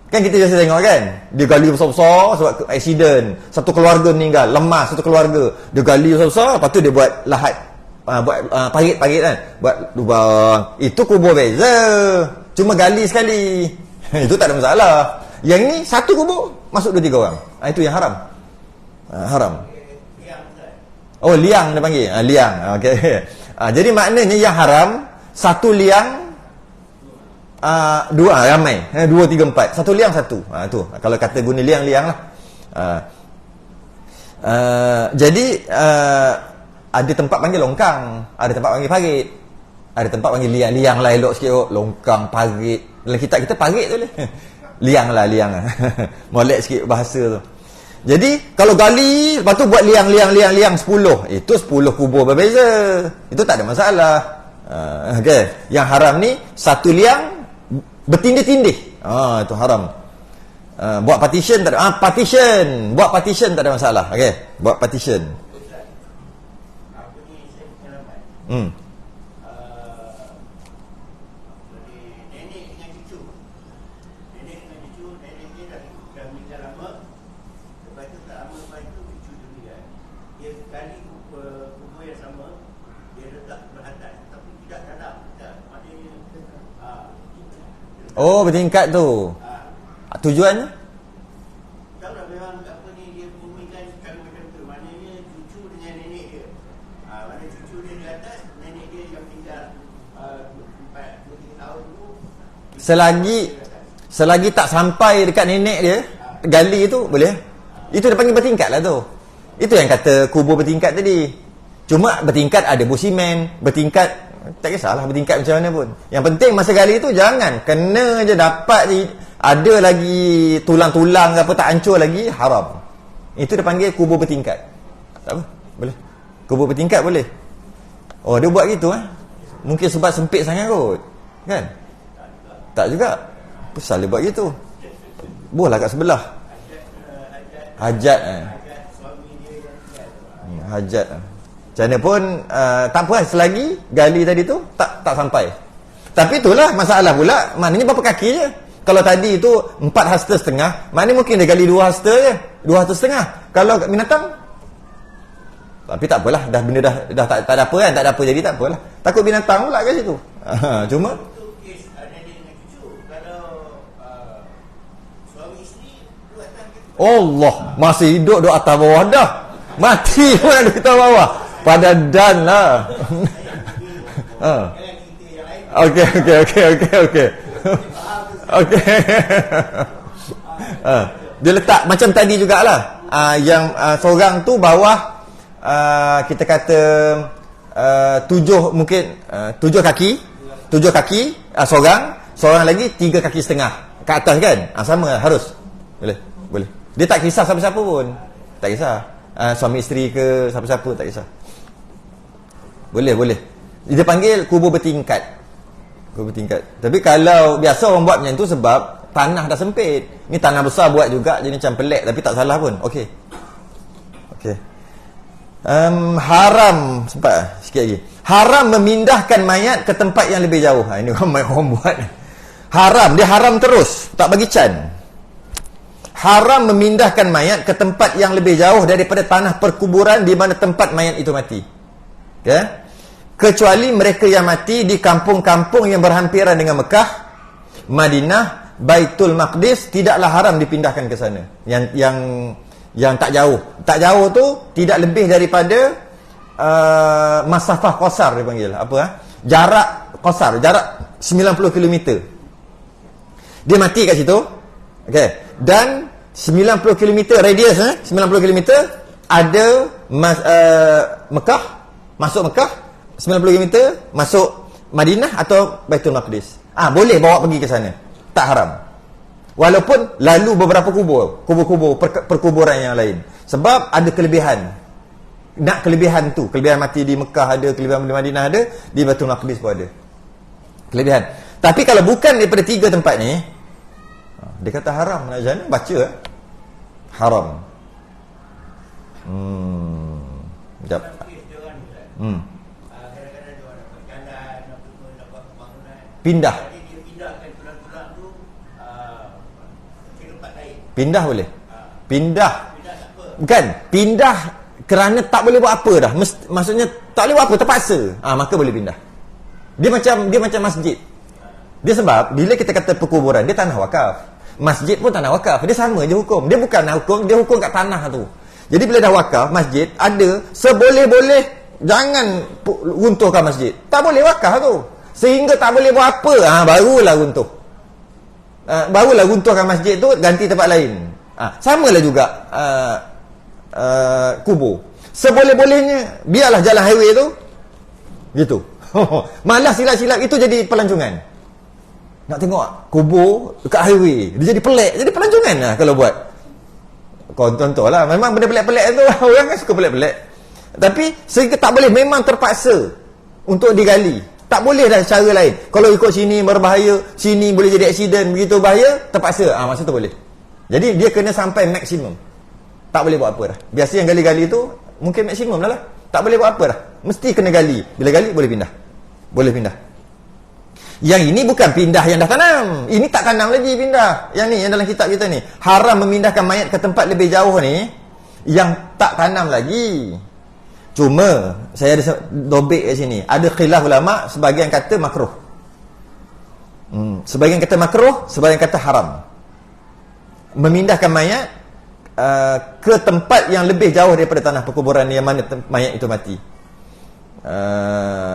Kan kita biasa tengok kan, dia gali besar-besar sebab accident, satu keluarga meninggal, lemas satu keluarga, dia gali besar-besar, lepas tu dia buat lahat, buat parit-parit kan, buat lubang. Itu kubur beza, cuma gali sekali. Itu tak ada masalah. Yang ni satu kubur masuk 2-3 orang. Itu yang haram. Haram. Oh, liang dia panggil. Liang. Okey. Jadi maknanya yang haram satu liang, dua ramai, 2, 3, 4. Satu liang satu. Tu. Kalau kata guna liang lah. Jadi ada tempat panggil longkang, ada tempat panggil parit, ada tempat panggil liang. Liang lah elok sikit. Longkang, parit. Dalam kitab kita parit tu boleh. Liang. Molek sikit bahasa tu. Jadi kalau gali, lepas tu buat liang 10. Itu 10 kubur berbeza. Itu tak ada masalah. Okey. Yang haram ni satu liang bertindih-tindih. Itu haram. Buat partition tak ada. Partition. Buat partition tak ada masalah. Okey. Buat partition. Apa ni saya pengalaman. Nenek dengan cucu. Nenek dia dah meninggal lama. Lepas tu tak lama lepas tu cucu tu meninggal. Dia gali kubur yang sama, dia letak beratas tapi tidak dalam. Maknanya Oh, bertingkat tu. Tujuannya? tahu dah memang apa ni dia bumikan kalau macam tu. Maknanya cucu dengan nenek dia. Mana cucu dia di atas, nenek dia yang tinggal 4-3 tahun tu. Selagi tak sampai dekat nenek dia, gali tu boleh. Itu dia panggil bertingkat lah tu. Itu yang kata kubur bertingkat tadi. Cuma bertingkat ada busimen, bertingkat tak kisahlah bertingkat macam mana pun. Yang penting masa gali tu jangan kena je dapat je, ada lagi tulang-tulang apa tak hancur lagi, haram. Itu dia panggil kubur bertingkat. Tak apa, boleh. Kubur bertingkat boleh. Oh, dia buat gitu Mungkin sebab sempit sangat kot. Kan? Tak juga. Pasal dia buat gitu. Boleh kat sebelah. Hajat hajat. Macam mana pun tak apa selagi gali tadi tu tak sampai. Tapi itulah masalah pula, maknanya berapa kaki je. Kalau tadi tu 4,5 hasta, maknanya mungkin dia gali 2 hasta je, 2,5 hasta. Kalau binatang, tapi tak apalah, dah benda dah tak ada apa kan, tak ada apa jadi tak apalah. Takut binatang pula kat situ. Cuma Allah masih hidup duduk atas bawah dah. Mati pun ada kita bawah. Pada dan lah. Okey. Okey. Dia letak macam tadi jugalah. Yang seorang tu bawah kita kata 7 mungkin 7 kaki. 7 kaki seorang lagi 3,5 kaki kat atas kan. Sama harus. Boleh. Dia tak kisah siapa-siapa pun. Tak kisah. Suami isteri ke siapa-siapa tak kisah. Boleh. Dia panggil kubur bertingkat. Tapi kalau biasa orang buat macam tu sebab tanah dah sempit. Ni tanah besar buat juga jadi macam pelik tapi tak salah pun. Okey. Haram sempat sikit lagi. Haram memindahkan mayat ke tempat yang lebih jauh. Ini orang buat. Haram, dia haram terus, tak bagi can. Haram memindahkan mayat ke tempat yang lebih jauh daripada tanah perkuburan di mana tempat mayat itu mati. Okay? Kecuali mereka yang mati di kampung-kampung yang berhampiran dengan Mekah Madinah, Baitul Maqdis tidaklah haram dipindahkan ke sana. Yang tak jauh. Tak jauh tu tidak lebih daripada masafah qasar dia panggil. Jarak qasar, jarak 90 km. Dia mati kat situ. Okey. Dan 90 km radius 90 km ada Mekah, masuk Mekah 90 km, masuk Madinah atau Baitul Maqdis. Boleh bawa pergi ke sana. Tak haram. Walaupun lalu beberapa kubur perkuburan yang lain. Sebab ada kelebihan. Nak kelebihan tu, kelebihan mati di Mekah ada, kelebihan di Madinah ada, di Baitul Maqdis pun ada. Kelebihan. Tapi kalau bukan daripada 3 tempat ni, dia kata haram nak jana, baca haram. Sekejap. Kadang-kadang dia orang nak berjalan, nak buat pembangunan. Pindah. Jadi dia pindahkan tulang-tulang tu ke tempat lain. Pindah boleh. Pindah. Pindah tak apa. Bukan, pindah kerana tak boleh buat apa dah. Maksudnya tak boleh buat apa, terpaksa. Maka boleh pindah. Dia macam masjid. Dia sebab bila kita kata perkuburan, dia tanah wakaf. Masjid pun tanah wakaf. Dia sama je hukum. Dia bukan hukum, dia hukum kat tanah tu. Jadi bila dah wakaf, masjid ada seboleh-boleh jangan runtuhkan masjid. Tak boleh wakaf tu. Sehingga tak boleh buat apa, barulah runtuh. Barulah runtuhkan masjid tu, ganti tempat lain. Samalah juga kubur. Seboleh-bolehnya biarlah jalan highway tu gitu. Malah silap-silap itu jadi pelancongan. Nak tengok kubur dekat highway, dia jadi pelik, jadi pelancongan lah kalau buat. Kau contohlah, memang benda pelik-pelik tu orang kan suka pelik-pelik. Tapi sehingga tak boleh, memang terpaksa untuk digali. Tak boleh dah cara lain. Kalau ikut sini berbahaya, sini boleh jadi aksiden, begitu bahaya, terpaksa. Masa tu boleh. Jadi dia kena sampai maksimum. Tak boleh buat apa dah. Biasa yang gali-gali tu mungkin maksimum dah lah. Tak boleh buat apa dah. Mesti kena gali. Bila gali boleh pindah. Boleh pindah. Yang ini bukan pindah yang dah tanam. Ini tak tanam lagi pindah. Yang ni, yang dalam kitab kita ni. Haram memindahkan mayat ke tempat lebih jauh ni, yang tak tanam lagi. Cuma, saya ada dobek kat sini. Ada khilaf ulama', sebahagian kata makruh. Sebahagian kata makruh, sebahagian kata haram. Memindahkan mayat ke tempat yang lebih jauh daripada tanah perkuburan yang mana mayat itu mati.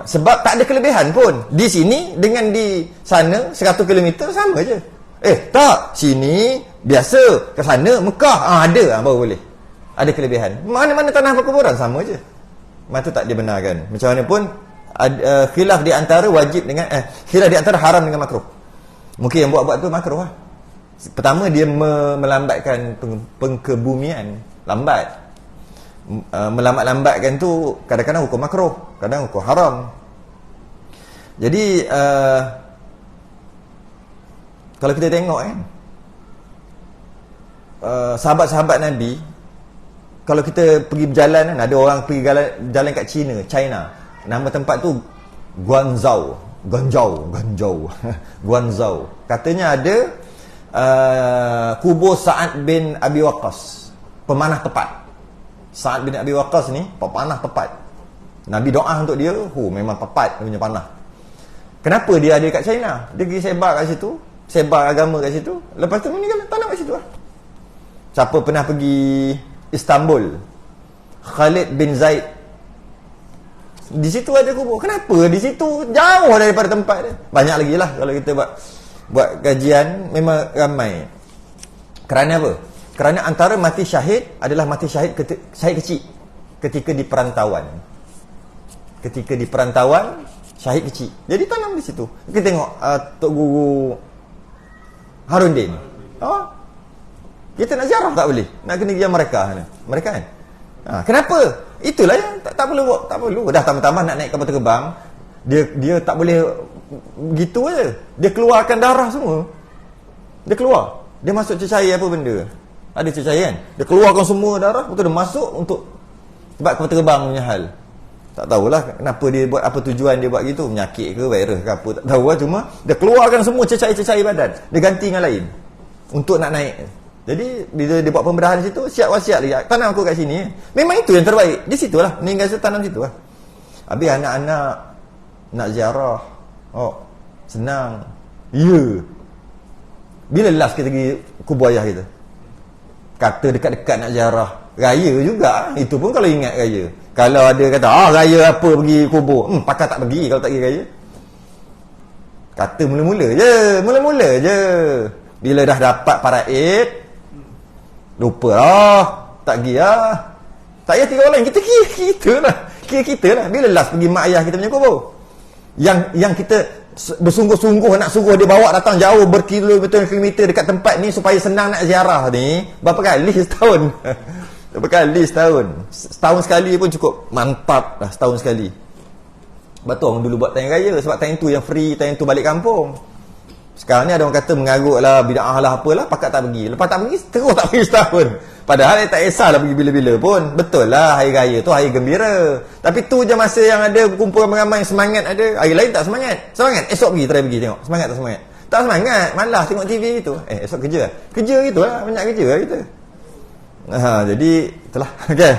Sebab tak ada kelebihan pun. Di sini dengan di sana 100 km sama je. Tak, sini biasa, ke sana Mekah ada, baru boleh. Ada kelebihan. Mana-mana tanah perkuburan sama je. Maka tak dibenarkan. Macam mana pun khilaf di antara wajib dengan khilaf di antara haram dengan makruh. Mungkin yang buat tu makruh lah. Pertama, dia melambatkan pengkebumian. Lambat. Melambat-lambatkan tu kadang-kadang hukum makruh, kadang hukum haram. Jadi kalau kita tengok sahabat-sahabat Nabi, kalau kita pergi berjalan ada orang pergi jalan kat China. Nama tempat tu Guangzhou. Guangzhou. Katanya ada kubur Sa'ad bin Abi Waqqas, pemanah tepat. Sa'ad bin Abi Waqqas ni pemanah tepat. Nabi doa untuk dia, memang tepat dia punya panah. Kenapa dia ada kat China? Dia pergi sebar kat situ, sebar agama kat situ, lepas tu meninggal tanam kat situ lah. Siapa pernah pergi Istanbul, Khalid bin Zaid, di situ ada kubur. Kenapa? Di situ jauh daripada tempat dia. Banyak lagi lah kalau kita buat kajian, memang ramai. Kerana apa? Kerana antara mati syahid adalah mati syahid kecil ketika di perantauan. Ketika di perantauan, syahid kecil. Jadi tanam di situ. Kita tengok Tok Guru Harundin. Kita nak ziarah tak boleh. Nak kena pergi mereka kan. Kenapa? Itulah yang tak perlu. Dah tambah-tambah nak naik kapal terbang, dia tak boleh begitu aja. Dia keluarkan darah semua. Dia keluar. Dia masuk cecair apa benda. Ada cecair kan? Dia keluarkan semua darah, betul dia masuk untuk sebab kapal terbang punya hal. Tak tahulah kenapa dia buat, apa tujuan dia buat gitu, penyakit ke virus ke apa tak tahu lah. Cuma dia keluarkan semua cecair-cecair badan, dia ganti dengan lain untuk nak naik. Jadi bila dia buat pembedahan situ, siap wasiat lagi, tanam aku kat sini. Memang itu yang terbaik. Di situlah meninggal saya tanam situ lah. Habis anak-anak nak ziarah, senang. Ya. Bila last kita pergi kubur ayah kita? Kata dekat-dekat nak ziarah. Raya juga. Itu pun kalau ingat raya. Kalau ada kata, raya apa pergi kubur? Pakar tak pergi kalau tak pergi raya. Kata mula-mula je. Bila dah dapat paraid, lupa tak pergi tak payah 3 orang lain. Kita lah. Bila last pergi mak ayah kita punya kubur? Yang kita bersungguh-sungguh nak suruh dia bawa datang jauh berkilometer dekat tempat ni supaya senang nak ziarah ni, berapa kali setahun? Berapa kali setahun? Setahun sekali pun cukup mantap lah, setahun sekali. Betul orang dulu buat time raya sebab time tu yang free, time tu balik kampung. Sekarang ni ada orang kata mengarut lah, bid'ah lah apalah, pakak tak pergi. Lepas tak pergi, terus tak pergi setahun. Padahal tak kisahlah pergi bila-bila pun. Betul lah, hari raya tu hari gembira. Tapi tu je masa yang ada kumpulan ramai semangat ada. Hari lain tak semangat. Semangat, esok try pergi tengok. Semangat tak semangat? Tak semangat, malas tengok TV gitu. Esok kerja lah. Kerja gitu lah, banyak kerja lah kita. Jadi, itulah. Okay.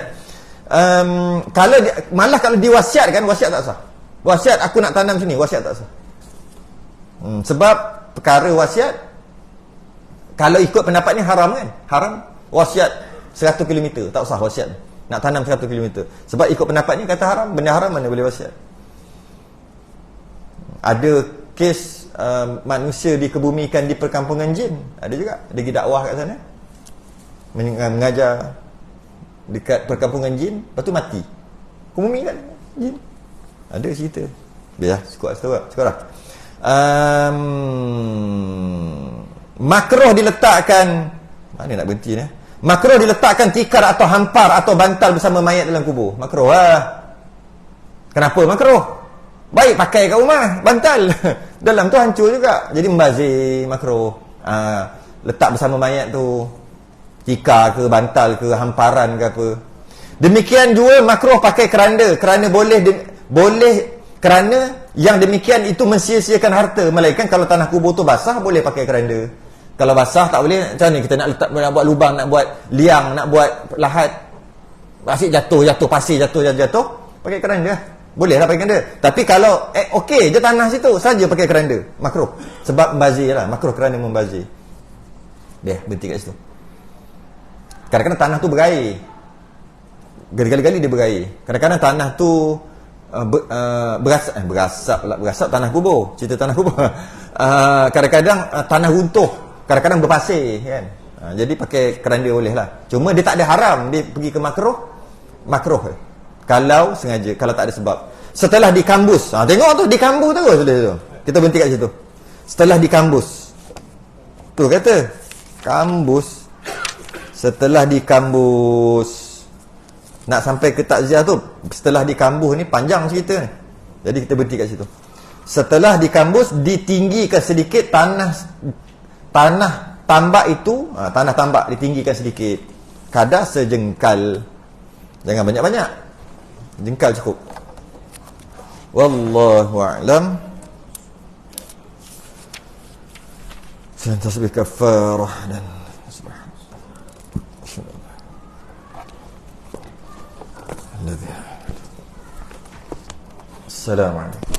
Malah kalau diwasiatkan, wasiat tak sah. Wasiat aku nak tanam sini, wasiat tak sah. Sebab perkara wasiat, kalau ikut pendapat ni haram kan? Haram. Wasiat 100 km, tak usah wasiat. Nak tanam 100 km. Sebab ikut pendapat ni kata haram, benda haram mana boleh wasiat. Ada kes manusia dikebumikan di perkampungan jin. Ada juga, dia pergi dakwah kat sana, mengajar dekat perkampungan jin, lepas tu mati. Kebumikan jin. Ada cerita. Biar cukup dah. Makruh diletakkan, mana nak berhenti ni? Makruh diletakkan tikar atau hampar atau bantal bersama mayat dalam kubur. Makruh lah. Kenapa makruh? Baik pakai kat rumah bantal. Dalam tu hancur juga. Jadi membazir, makruh. Letak bersama mayat tu tikar ke, bantal ke, hamparan ke apa. Demikian juga makruh pakai keranda. Kerana boleh kerana yang demikian itu mensia-siakan harta. Melainkan kalau tanah kubur tu basah, boleh pakai keranda. Kalau basah tak boleh. Macam ni kita nak letak, nak buat lubang, nak buat liang, nak buat lahat, asyik jatuh, pasir jatuh, pakai keranda. Boleh lah pakai keranda. Tapi kalau okey je tanah situ, saja pakai keranda. Makruh. Sebab membazir lah. Makruh kerana membazir. Dia berhenti kat situ. Kadang-kadang tanah tu berair. Berkali-kali dia berair. Kadang-kadang tanah tu berasap tanah kubur. Cerita tanah kubur. Kadang-kadang tanah runtuh, kadang-kadang berpasir kan. Jadi pakai keranda boleh lah. Cuma dia tak ada haram. Dia pergi ke makruh kalau sengaja, kalau tak ada sebab. Setelah dikambus, tengok tu dikambus terus tu. Kita berhenti kat situ. Setelah dikambus, tu kata kambus. Setelah dikambus, nak sampai ke takziah tu, setelah dikambus ni panjang cerita ni. Jadi kita berhenti kat situ. Setelah dikambus, ditinggikan sedikit tanah tambak itu, tanah tambak ditinggikan sedikit, kadar sejengkal. Jangan banyak-banyak, jengkal cukup. Wallahu a'lam. Selain tasbih kafarah dan Assalamualaikum.